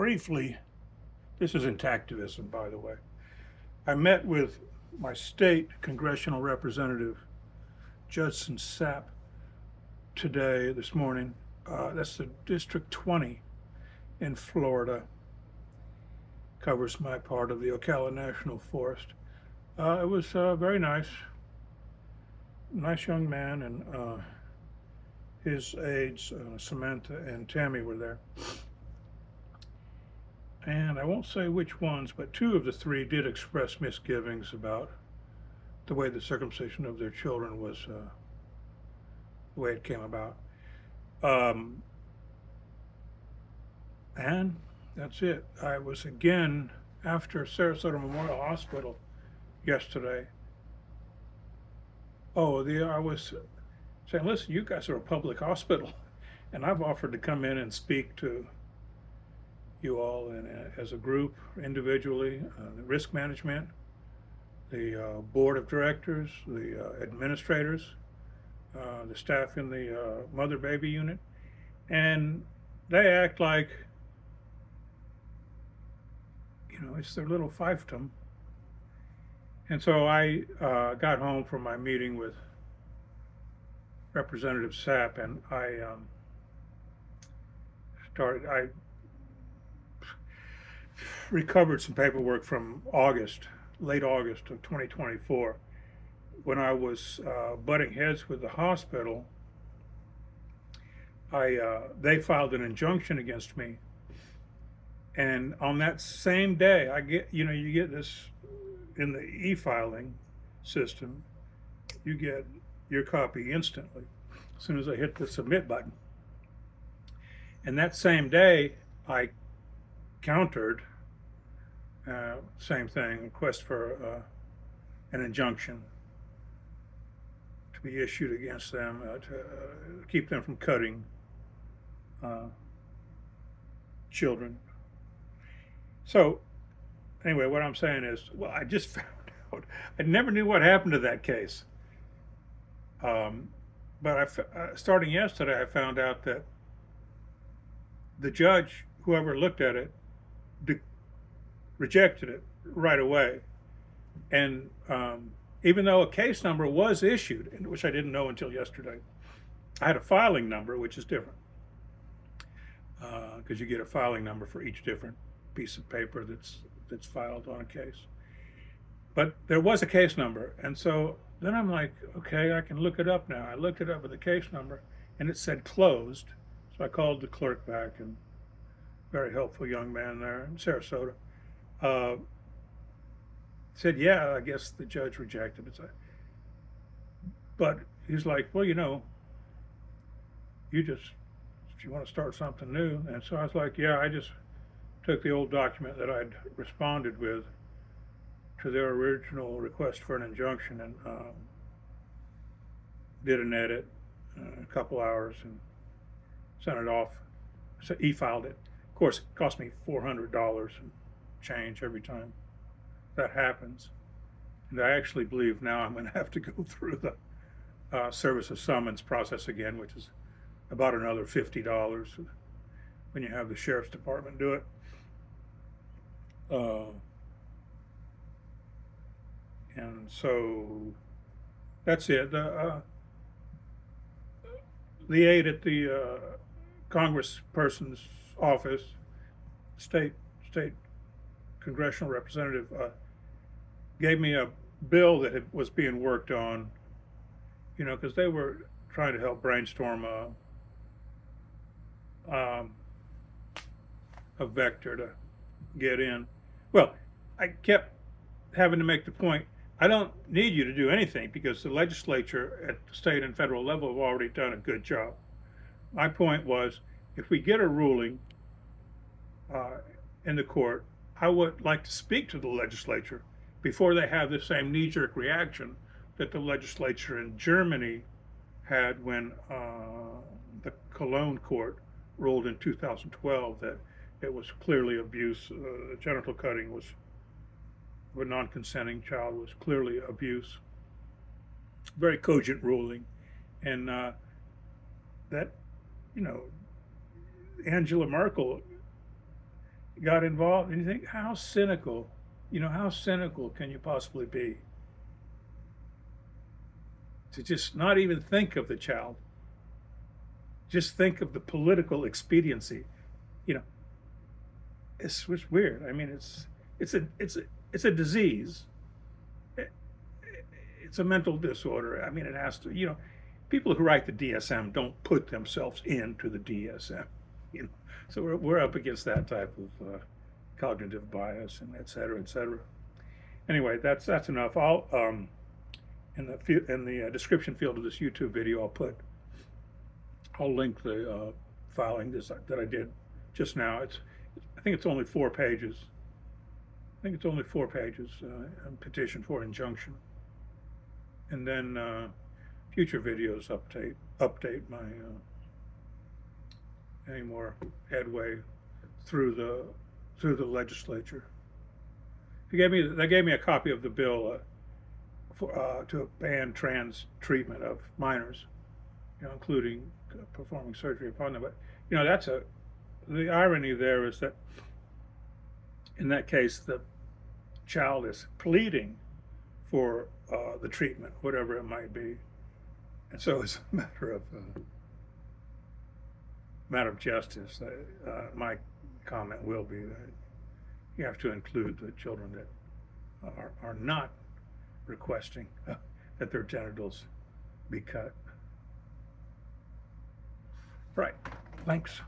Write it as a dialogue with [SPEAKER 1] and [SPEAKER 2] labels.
[SPEAKER 1] briefly, this is Intactivism, by the way. I met with my state congressional representative, Judson Sapp, this morning. That's the District 20 in Florida. Covers my part of the Ocala National Forest. It was very nice young man, and his aides, Samantha and Tammy, were there. And I won't say which ones, but two of the three did express misgivings about the way the circumcision of their children was, the way it came about. And that's it. I was again after Sarasota Memorial Hospital yesterday. I was saying, listen, you guys are a public hospital, and I've offered to come in and speak to you all and as a group, individually, the risk management, the board of directors, the administrators, the staff in the mother-baby unit, and they act like, it's their little fiefdom. And so I got home from my meeting with Representative Sapp, and I recovered some paperwork from late August of 2024, when I was butting heads with the hospital. They filed an injunction against me, and on that same day, you get this in the e-filing system. You get your copy instantly as soon as I hit the submit button. And that same day, I countered. Same thing, request for an injunction to be issued against them to keep them from cutting children. So anyway, what I'm saying is, well, I just found out, I never knew what happened to that case. But starting yesterday, I found out that the judge, whoever looked at it, rejected it right away. And even though a case number was issued, which I didn't know until yesterday, I had a filing number, which is different, because you get a filing number for each different piece of paper that's filed on a case. But there was a case number, and so then I'm like, okay, I can look it up now. I looked it up with the case number, and it said closed. So I called the clerk back, and very helpful young man there in Sarasota. Said, yeah, I guess the judge rejected it. But he's like, well, if you want to start something new. And so I was like, yeah, I just took the old document that I'd responded with to their original request for an injunction, and did an edit in a couple hours and sent it off. So e-filed it. Of course, it cost me $400 and change every time that happens. And I actually believe now I'm going to have to go through the service of summons process again, which is about another $50 when you have the sheriff's department do it. And so that's it. The aide at the congressperson's office, state congressional representative, gave me a bill that was being worked on, because they were trying to help brainstorm a vector to get in. Well, I kept having to make the point, I don't need you to do anything because the legislature at the state and federal level have already done a good job. My point was, if we get a ruling in the court, I would like to speak to the legislature before they have the same knee-jerk reaction that the legislature in Germany had when the Cologne court ruled in 2012 that it was clearly abuse. Genital cutting of a non-consenting child was clearly abuse. Very cogent ruling. And that, Angela Merkel got involved. And you think, how cynical, how cynical can you possibly be to just not even think of the child, just think of the political expediency. You know, it's weird. I mean, it's a disease. It's a mental disorder. I mean, it has to. People who write the DSM don't put themselves into the DSM. So we're up against that type of cognitive bias and et cetera, et cetera. Anyway, that's enough. I'll in the description field of this YouTube video, I'll link the filing that I did just now. I think it's only 4 pages. A petition for injunction, and then future videos update my any more headway through the legislature. They gave me a copy of the bill to ban trans treatment of minors, including performing surgery upon them. But the irony there is that in that case the child is pleading for the treatment, whatever it might be, and so it's a matter of justice. My comment will be that you have to include the children that are not requesting that their genitals be cut. Right. Thanks.